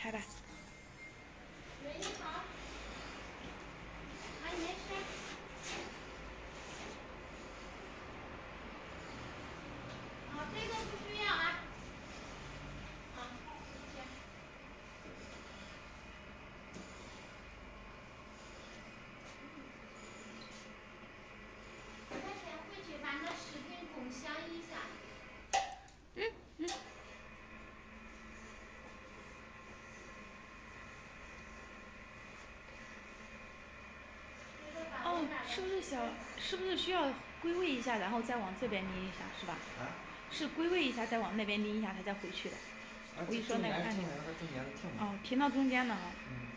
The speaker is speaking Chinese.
开吧。喂，你好。阿姨没事。啊，这个不需要啊。啊，谢谢。我再先回去把那视频共享一下。这个把我哦，那儿的是不是想，视频。是不是需要归位一下，然后再往这边拎一下，是吧？啊？是归位一下，再往那边拎一下，它再回去的。啊，我一说中那个按钮，间是停的，它中间是停的。哦，停到中间了啊。嗯。